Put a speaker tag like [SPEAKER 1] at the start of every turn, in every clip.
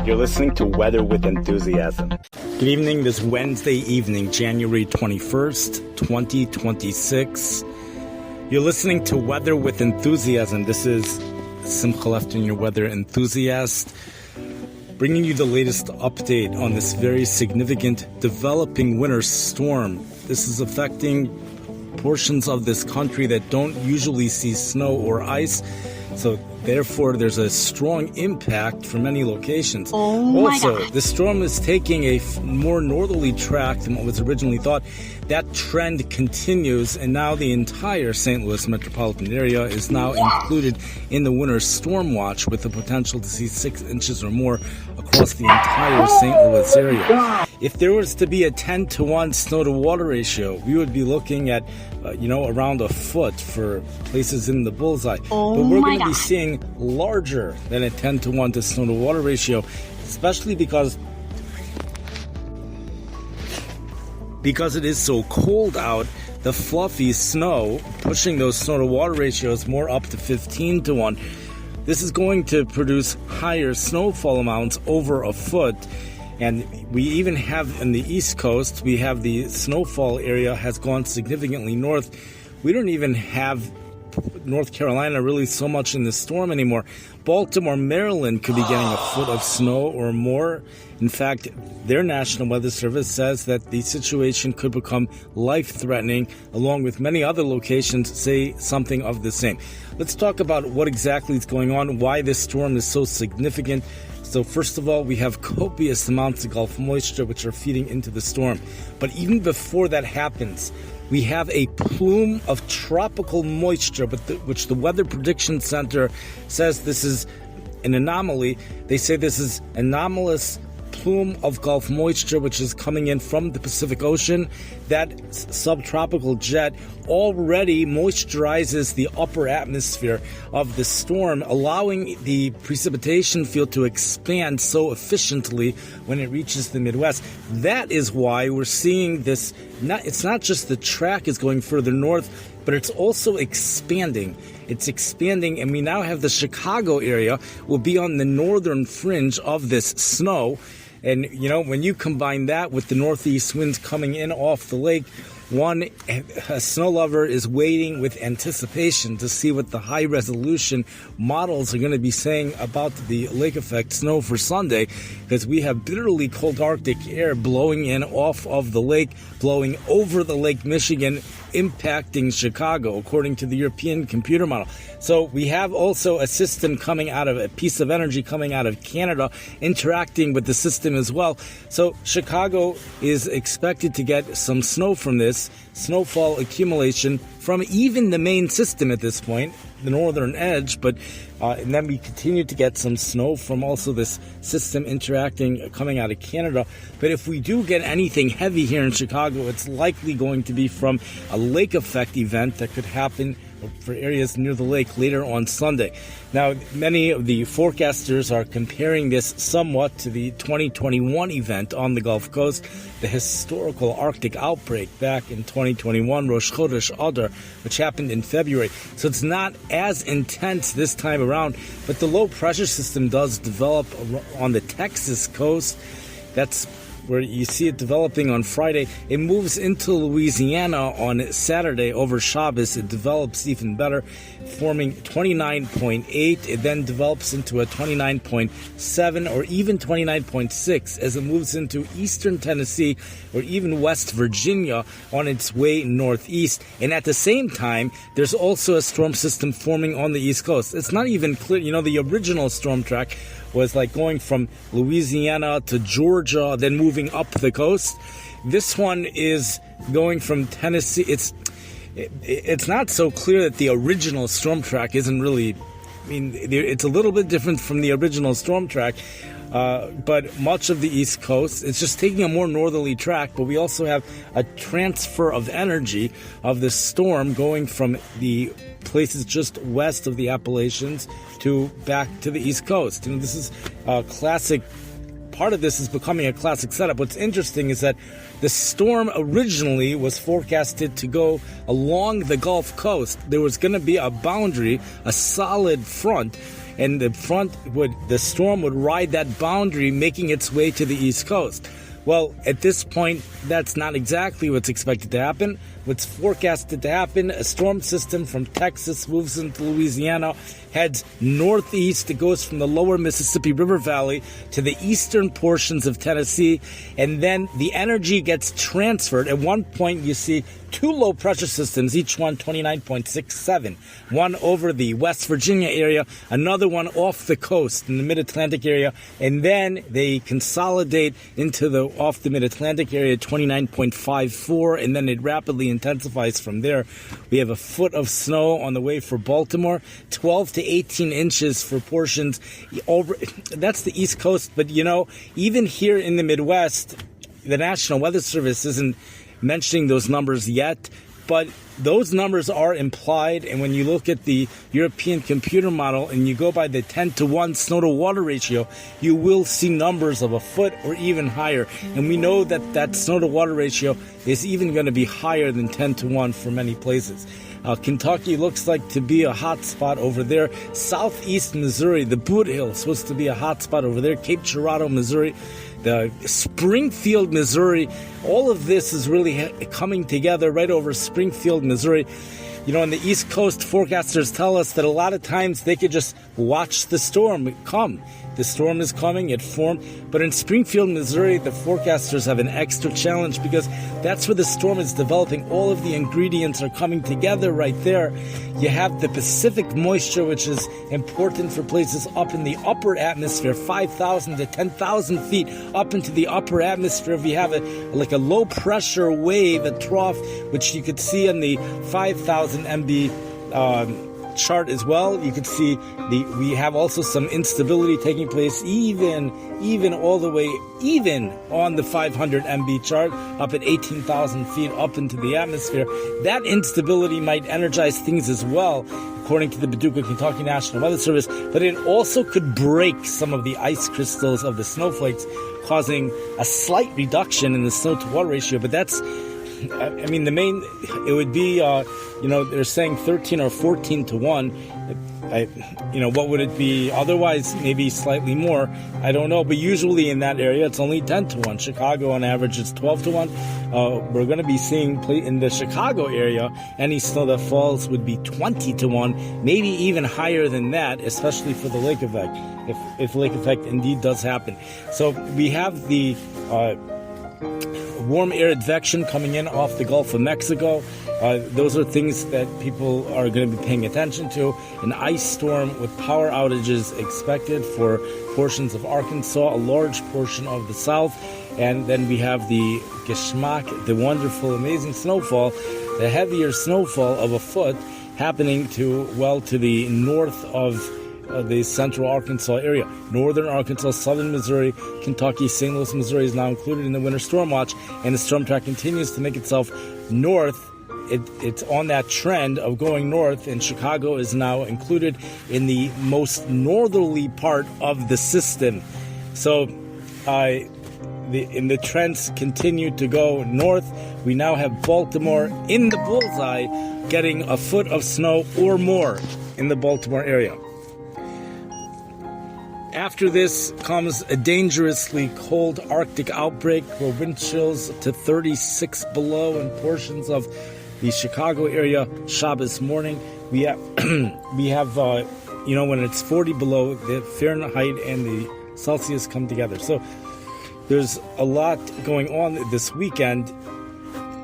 [SPEAKER 1] You're listening to Weather with Enthusiasm. Good evening, this Wednesday evening, January 21st, 2026. You're listening to Weather with Enthusiasm. This is Simcha Lefton, your weather enthusiast, bringing you the latest update on this very significant developing winter storm. This is affecting portions of this country that don't usually see snow or ice. So therefore, there's a strong impact for many locations. Also, the storm is taking a more northerly track than what was originally thought. That trend continues, and now the entire St. Louis metropolitan area is now included in the winter storm watch, with the potential to see 6 inches or more across the entire St. Louis area. If there was to be a 10-to-1 snow-to-water ratio, we would be looking at, around a foot for places in the bullseye. But we're going to be seeing larger than a 10-to-1 to snow-to-water ratio, especially because it is so cold out. The fluffy snow pushing those snow-to-water ratios more up to 15-to-1. This is going to produce higher snowfall amounts over a foot. And we even have in the East Coast, we have the snowfall area has gone significantly north. We don't even have North Carolina really so much in the storm anymore. Baltimore, Maryland could be getting a foot of snow or more. In fact, their National Weather Service says that the situation could become life-threatening, along with many other locations say something of the same. Let's talk about what exactly is going on, why this storm is so significant. So first of all, we have copious amounts of Gulf moisture which are feeding into the storm. But even before that happens, we have a plume of tropical moisture, which the Weather Prediction Center says this is an anomaly. They say this is anomalous plume of Gulf moisture which is coming in from the Pacific Ocean. That subtropical jet already moisturizes the upper atmosphere of the storm, allowing the precipitation field to expand so efficiently when it reaches the Midwest. That is why we're seeing this. It's not just the track is going further north, but it's also expanding. It's expanding, and we now have the Chicago area will be on the northern fringe of this snow. And, when you combine that with the northeast winds coming in off the lake, a snow lover is waiting with anticipation to see what the high-resolution models are going to be saying about the lake effect snow for Sunday, because we have bitterly cold Arctic air blowing in off of the lake, blowing over the Lake Michigan, impacting Chicago, according to the European computer model. So we have also a system a piece of energy coming out of Canada, interacting with the system as well. So Chicago is expected to get some snow from this, snowfall accumulation from even the main system at this point, the northern edge, and then we continue to get some snow from also this system interacting, coming out of Canada. But if we do get anything heavy here in Chicago, it's likely going to be from a lake effect event that could happen for areas near the lake later on Sunday. Now, many of the forecasters are comparing this somewhat to the 2021 event on the Gulf Coast, the historical Arctic outbreak back in 2021, Rosh Chodesh Adar, which happened in February. So it's not as intense this time around, but the low pressure system does develop on the Texas coast. That's where you see it developing on Friday. It moves into Louisiana on Saturday over Shabbos. It develops even better, forming 29.8. It then develops into a 29.7 or even 29.6 as it moves into eastern Tennessee or even West Virginia on its way northeast. And at the same time, there's also a storm system forming on the East Coast. It's not even clear. The original storm track was like going from Louisiana to Georgia, then moving up the coast. This one is going from Tennessee. It's not so clear that the original storm track isn't really, it's a little bit different from the original storm track, but much of the East Coast, it's just taking a more northerly track, but we also have a transfer of energy of the storm going from the places just west of the Appalachians back to the East Coast. This is a classic. Part of this is becoming a classic setup. What's interesting is that the storm originally was forecasted to go along the Gulf Coast. There was going to be a boundary, a solid front, and the storm would ride that boundary, making its way to the East Coast. Well, at this point, that's not exactly what's expected to happen. What's forecasted to happen, a storm system from Texas moves into Louisiana, heads northeast. It goes from the lower Mississippi River Valley to the eastern portions of Tennessee, and then the energy gets transferred. At one point, you see two low pressure systems, each one 29.67. One over the West Virginia area, another one off the coast in the mid-Atlantic area, and then they consolidate into the off the mid-Atlantic area 29.54, and then it rapidly intensifies from there. We have a foot of snow on the way for Baltimore, 12 to 18 inches for portions over. That's the East Coast, but even here in the Midwest, the National Weather Service isn't mentioning those numbers yet, but those numbers are implied. And when you look at the European computer model and you go by the 10-to-1 snow-to-water ratio, you will see numbers of a foot or even higher. And we know that that snow-to-water ratio is even going to be higher than 10-to-1 for many places. Kentucky looks like to be a hot spot over there. Southeast Missouri, the Boot Hill, is supposed to be a hot spot over there. Cape Girardeau, Missouri, the Springfield, Missouri. All of this is really coming together right over Springfield, Missouri. On the East Coast, forecasters tell us that a lot of times they could just watch the storm come. The storm is coming, it formed. But in Springfield, Missouri, the forecasters have an extra challenge because that's where the storm is developing. All of the ingredients are coming together right there. You have the Pacific moisture, which is important for places up in the upper atmosphere, 5,000 to 10,000 feet up into the upper atmosphere. We have a low pressure wave, a trough, which you could see on the 5,000 MB chart as well. You could see we have also some instability taking place even all the way on the 500 MB chart up at 18,000 feet up into the atmosphere. That instability might energize things as well, according to the Paducah, Kentucky National Weather Service, but it also could break some of the ice crystals of the snowflakes, causing a slight reduction in the snow-to-water ratio. But that's it would be, they're saying 13 or 14 to 1. What would it be otherwise? Maybe slightly more. I don't know. But usually in that area, it's only 10 to 1. Chicago, on average, is 12 to 1. We're going to be seeing in the Chicago area, any snow that falls would be 20 to 1, maybe even higher than that, especially for the lake effect, if lake effect indeed does happen. So we have the warm air advection coming in off the Gulf of Mexico. Those are things that people are going to be paying attention to. An ice storm with power outages expected for portions of Arkansas, a large portion of the South. And then we have the Geschmack, the wonderful, amazing snowfall, the heavier snowfall of a foot happening to the north of the central Arkansas area. Northern Arkansas, southern Missouri, Kentucky, St. Louis, Missouri is now included in the winter storm watch, and the storm track continues to make itself north. It's on that trend of going north, and Chicago is now included in the most northerly part of the system. So the trends continue to go north. We now have Baltimore in the bullseye, getting a foot of snow or more in the Baltimore area. After this comes a dangerously cold Arctic outbreak where wind chills to 36 below in portions of the Chicago area Shabbos morning. We have, when it's 40 below, the Fahrenheit and the Celsius come together. So there's a lot going on this weekend.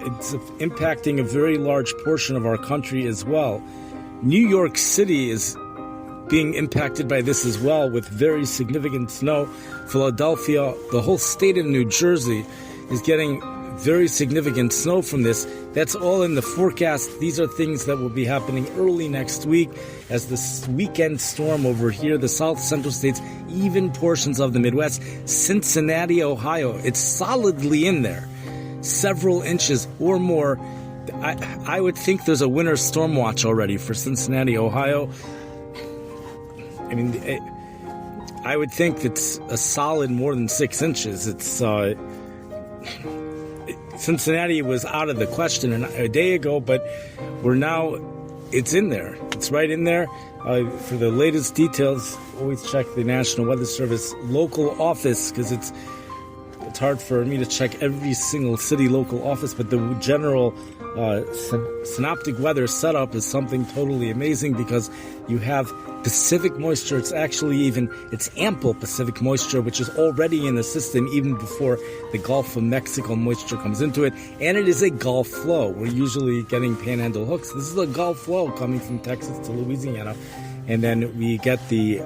[SPEAKER 1] It's impacting a very large portion of our country as well. New York City is being impacted by this as well, with very significant snow. Philadelphia, the whole state of New Jersey is getting very significant snow from this. That's all in the forecast. These are things that will be happening early next week as this weekend storm over here, the south central states, even portions of the Midwest. Cincinnati, Ohio, it's solidly in there, several inches or more. I would think there's a winter storm watch already for Cincinnati, Ohio. I would think it's a solid more than 6 inches. It's Cincinnati was out of the question a day ago, but we're now it's in there. It's right in there. For the latest details, always check the National Weather Service local office, because it's hard for me to check every single city local office, but the general synoptic weather setup is something totally amazing, because you have Pacific moisture. It's ample Pacific moisture, which is already in the system even before the Gulf of Mexico moisture comes into it. And it is a Gulf flow. We're usually getting panhandle hooks. This is a Gulf flow coming from Texas to Louisiana. And then we get the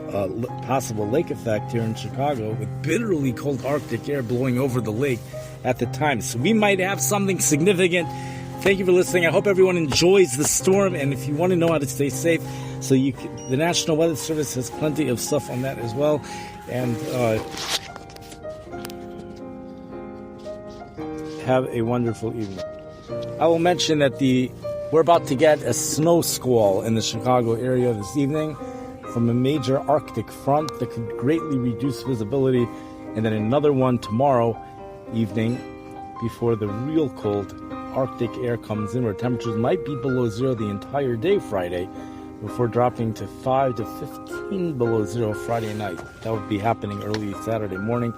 [SPEAKER 1] possible lake effect here in Chicago with bitterly cold Arctic air blowing over the lake at the time. So we might have something significant. Thank you for listening. I hope everyone enjoys the storm. And if you want to know how to stay safe, the National Weather Service has plenty of stuff on that as well. And have a wonderful evening. I will mention that we're about to get a snow squall in the Chicago area this evening from a major Arctic front that could greatly reduce visibility, and then another one tomorrow evening before the real cold Arctic air comes in, where temperatures might be below zero the entire day Friday before dropping to 5 to 15 below zero Friday night. That would be happening early Saturday morning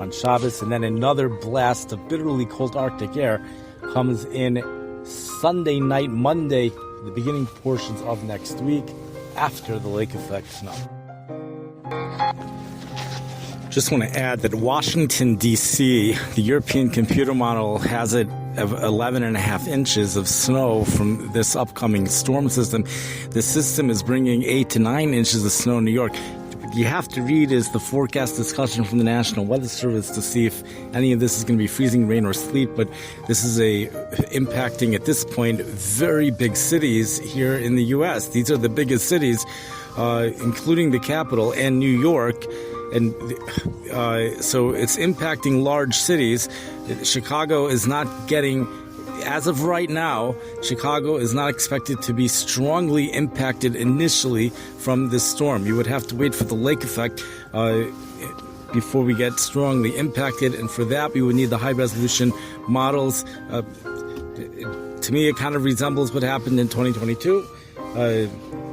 [SPEAKER 1] on Shabbos, and then another blast of bitterly cold Arctic air comes in Sunday night, Monday, the beginning portions of next week after the lake effect snow. Just want to add that Washington, D.C., the European computer model has it of 11.5 inches of snow from this upcoming storm system. The system is bringing 8 to 9 inches of snow in New York. What you have to read is the forecast discussion from the National Weather Service to see if any of this is going to be freezing rain or sleet. But this is impacting, at this point, very big cities here in the U.S. These are the biggest cities, including the capital and New York. And so it's impacting large cities. Chicago is not getting, as of right now, Chicago is not expected to be strongly impacted initially from this storm. You would have to wait for the lake effect before we get strongly impacted. And for that, we would need the high-resolution models. To me, it kind of resembles what happened in 2022.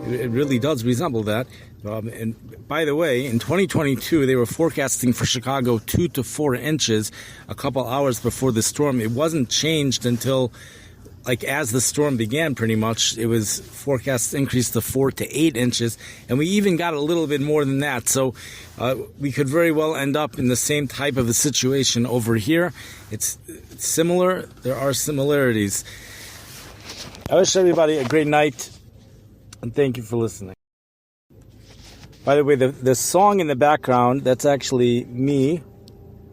[SPEAKER 1] It really does resemble that. And by the way, in 2022, they were forecasting for Chicago 2 to 4 inches a couple hours before the storm. It wasn't changed until, as the storm began, pretty much. It was forecast increased to 4 to 8 inches, and we even got a little bit more than that. So we could very well end up in the same type of a situation over here. It's similar. There are similarities. I wish everybody a great night, and thank you for listening. By the way, the song in the background, that's actually me.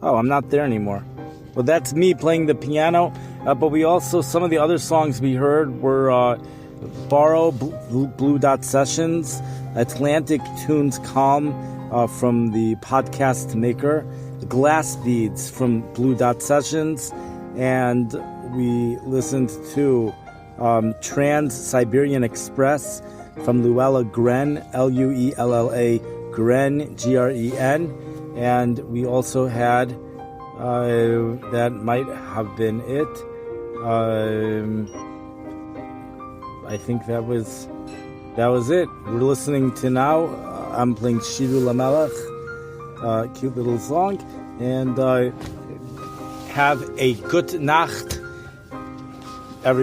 [SPEAKER 1] Oh, I'm not there anymore. Well, that's me playing the piano. But we also, some of the other songs we heard were Borrow, Blue Dot Sessions, Atlantic Tunes Calm from the podcast maker, Glass Beads from Blue Dot Sessions, and we listened to Trans-Siberian Express from Luella Gren, Luella Gren, Gren, and we also had, that might have been it, I think that was it. We're listening to now, I'm playing Shiru Lamelech, cute little song, and have a good Nacht, everyone.